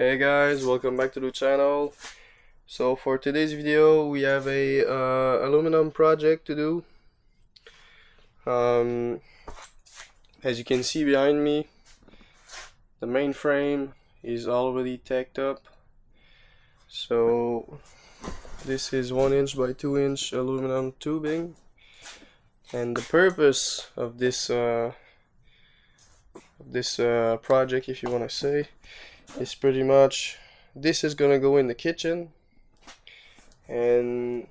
Hey guys, welcome back to the channel. So for today's video we have a aluminum project to do. As you can see behind me, the main frame is already tacked up. So this is 1 inch by 2 inch aluminum tubing, and the purpose of this project, if you want to say, is pretty much this is gonna go in the kitchen, and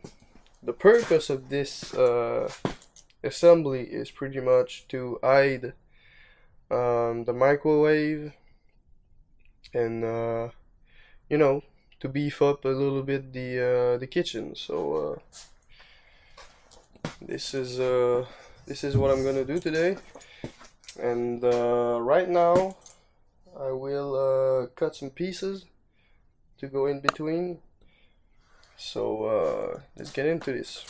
the purpose of this assembly is pretty much to hide the microwave and you know, to beef up a little bit the kitchen. So this is what I'm gonna do today, and right now I will cut some pieces to go in between. So let's get into this.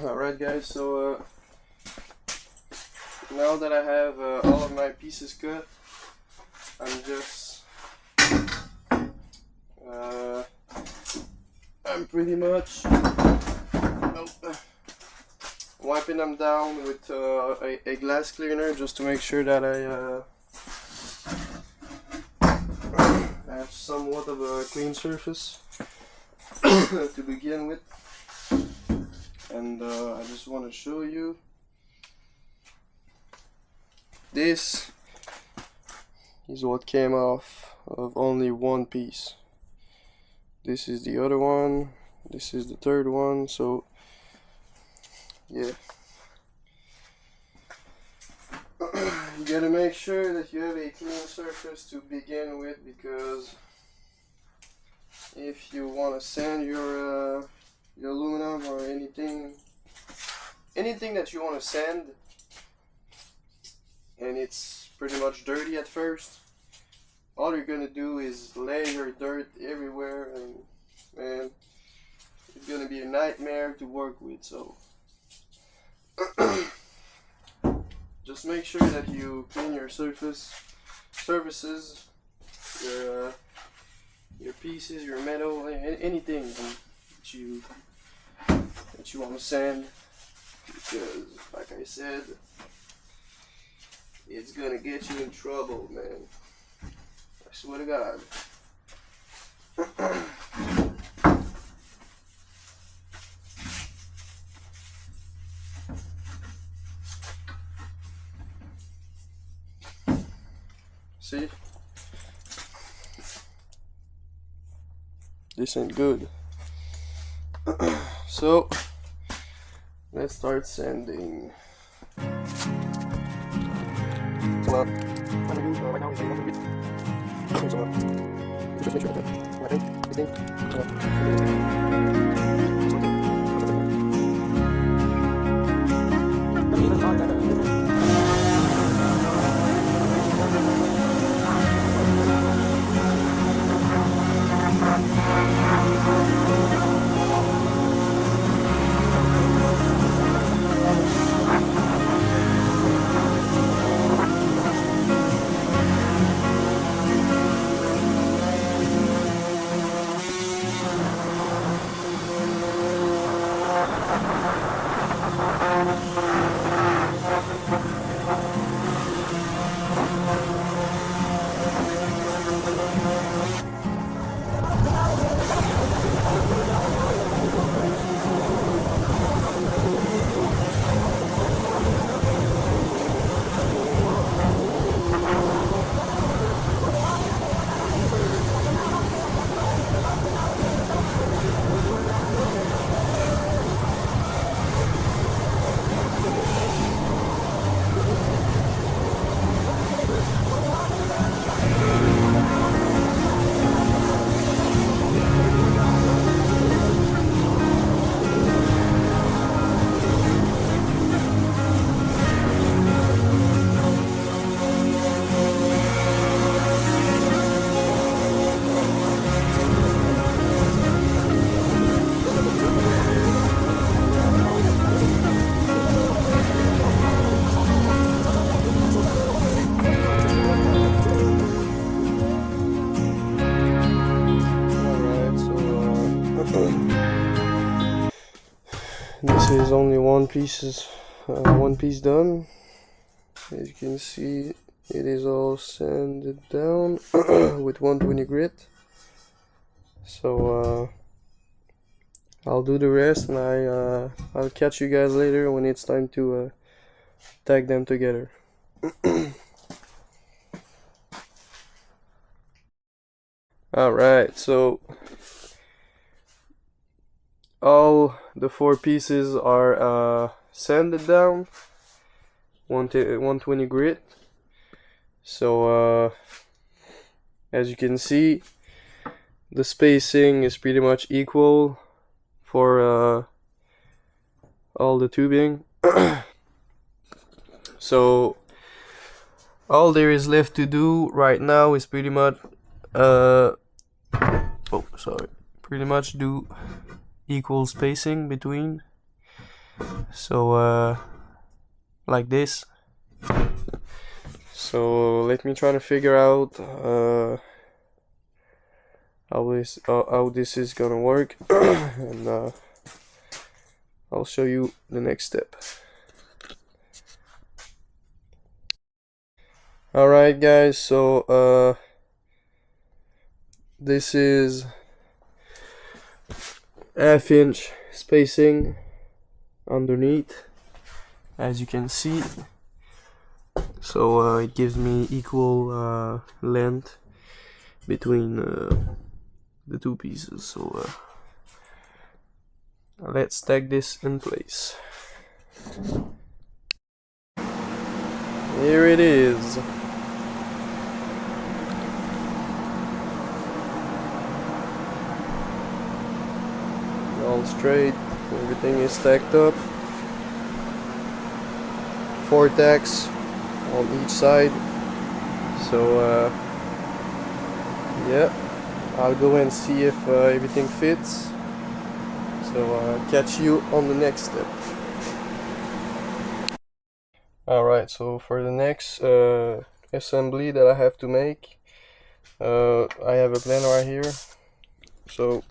Alright guys, so now that I have all of my pieces cut, I'm pretty much wiping them down with a glass cleaner, just to make sure that I have somewhat of a clean surface to begin with. And I just want to show you, this is what came off of only one piece. This is the other one, this is the third one. So yeah, you gotta make sure that you have a clean surface to begin with, because if you want to sand your aluminum or anything that you want to sand, and it's pretty much dirty at first, all you're gonna do is lay your dirt everywhere, and man, it's gonna be a nightmare to work with. So just make sure that you clean your surfaces, your pieces, your metal, anything that you want to sand, because like I said, it's gonna get you in trouble, man. I swear to God. See? This ain't good. So let's start sanding. So what I'm gonna do right now is I want to get so you just make sure that this thing one piece done. As you can see, it is all sanded down with 120 grit. So I'll do the rest, and I'll catch you guys later when it's time to tag them together. Alright, so all the 4 pieces are sanded down, 120 grit. So as you can see, the spacing is pretty much equal for all the tubing. So all there is left to do right now is pretty much pretty much do equal spacing between. So like this. So let me try to figure out how this is gonna work, and I'll show you the next step. Alright guys, so this is half-inch spacing underneath, as you can see. So it gives me equal length between the 2 pieces. So let's tag this in place. Here it is. All straight, everything is stacked up. 4 tacks on each side. So yeah, I'll go and see if everything fits. So catch you on the next step. Alright, so for the next assembly that I have to make, I have a plan right here. So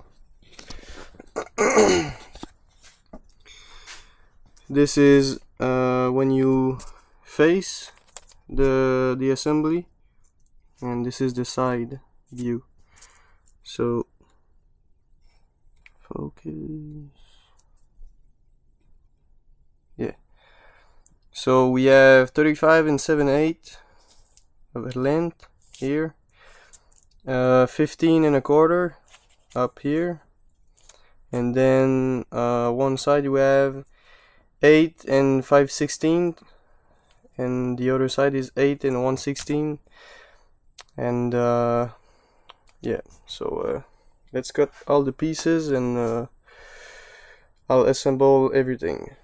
this is when you face the assembly, and this is the side view. So focus, yeah. So we have 35 and 7/8 of length here, 15 and a quarter up here, and then one side we have 8 and 5/16, and the other side is 8 and 1/16, and yeah. So let's cut all the pieces, and I'll assemble everything.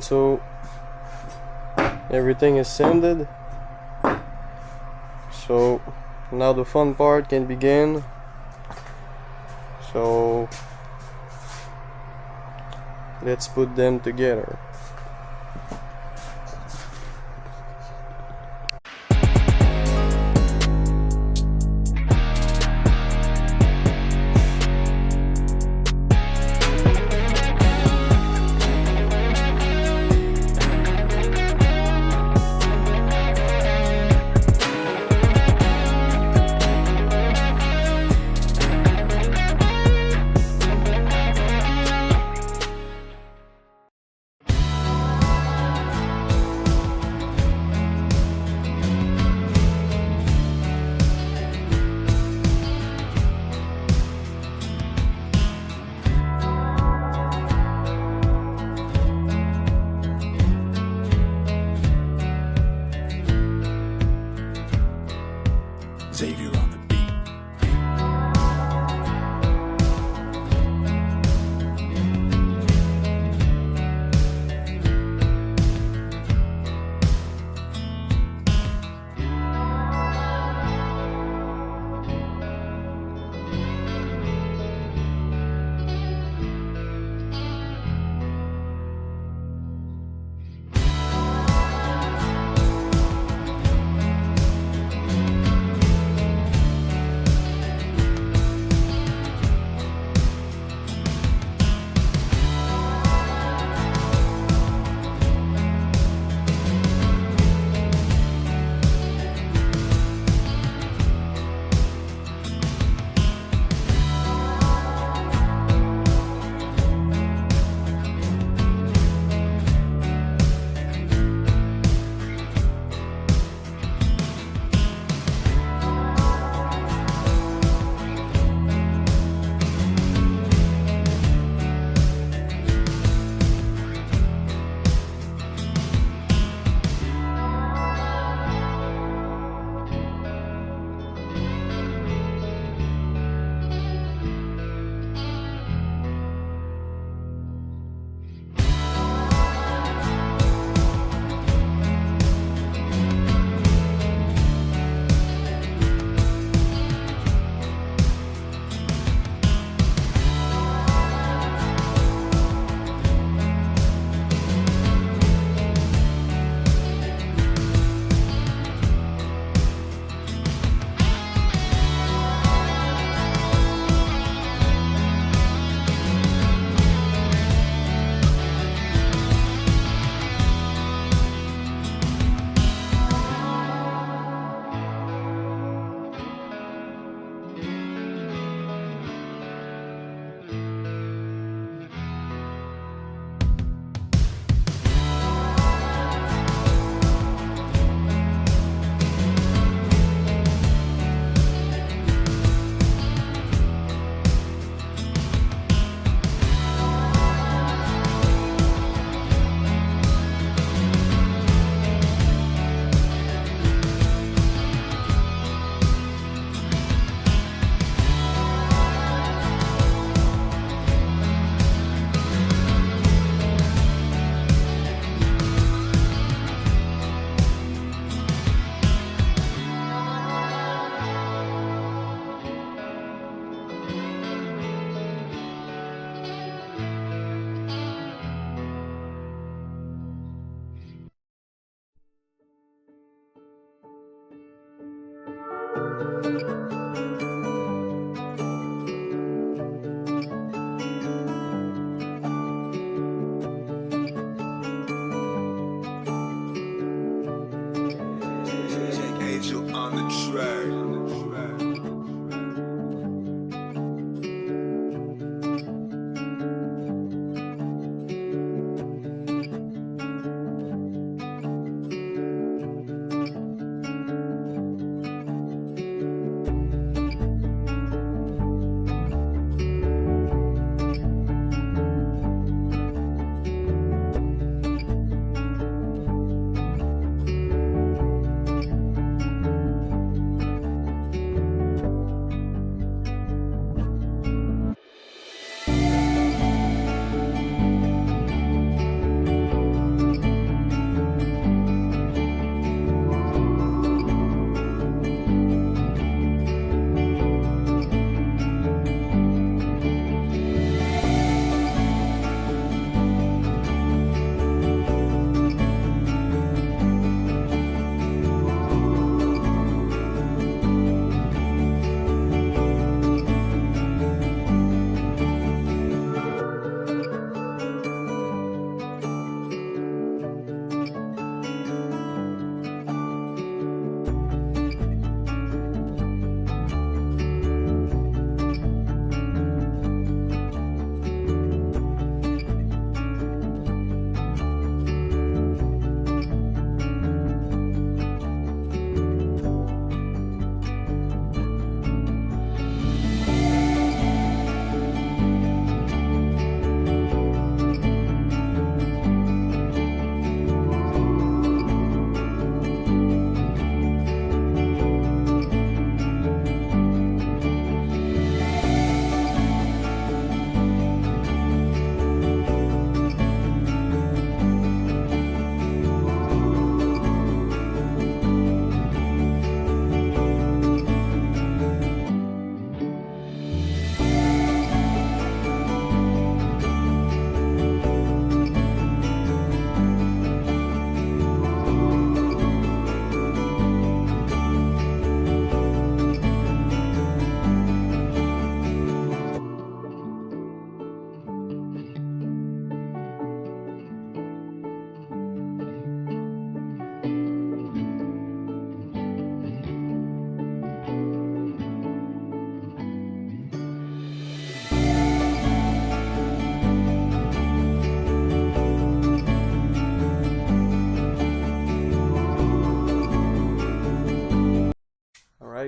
Alright, so everything is sanded. So now the fun part can begin. So let's put them together.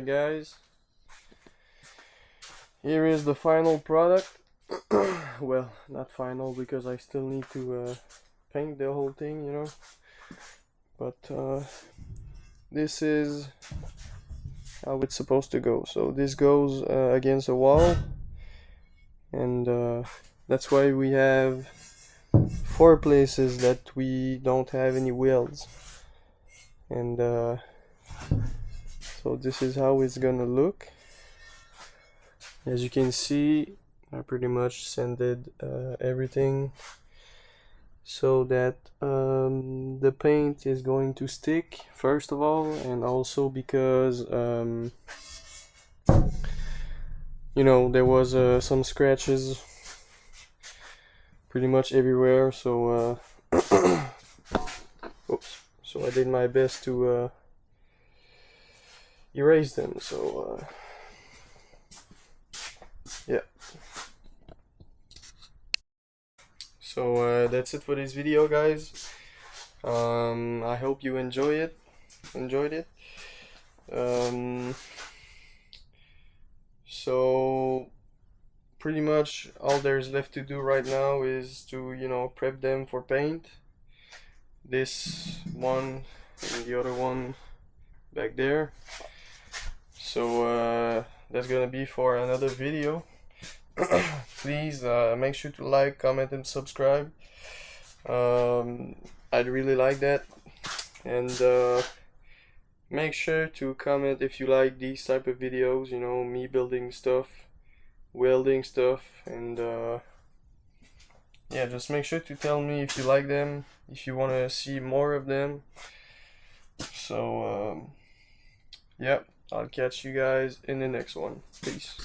Alright guys, here is the final product. Well, not final because I still need to paint the whole thing, you know, but this is how it's supposed to go. So this goes against a wall, and that's why we have 4 places that we don't have any welds, and so this is how it's gonna look. As you can see, I pretty much sanded everything so that the paint is going to stick, first of all, and also because you know, there was some scratches pretty much everywhere, so oops, so I did my best to erase them. So yeah, so that's it for this video, guys. I hope you enjoyed it. So pretty much all there's left to do right now is to, you know, prep them for paint. This one and the other one back there. So that's gonna be for another video. Please make sure to like, comment, and subscribe. I'd really like that. And make sure to comment if you like these type of videos, you know, me building stuff, welding stuff, and yeah, just make sure to tell me if you like them, if you want to see more of them. So yeah, I'll catch you guys in the next one. Peace.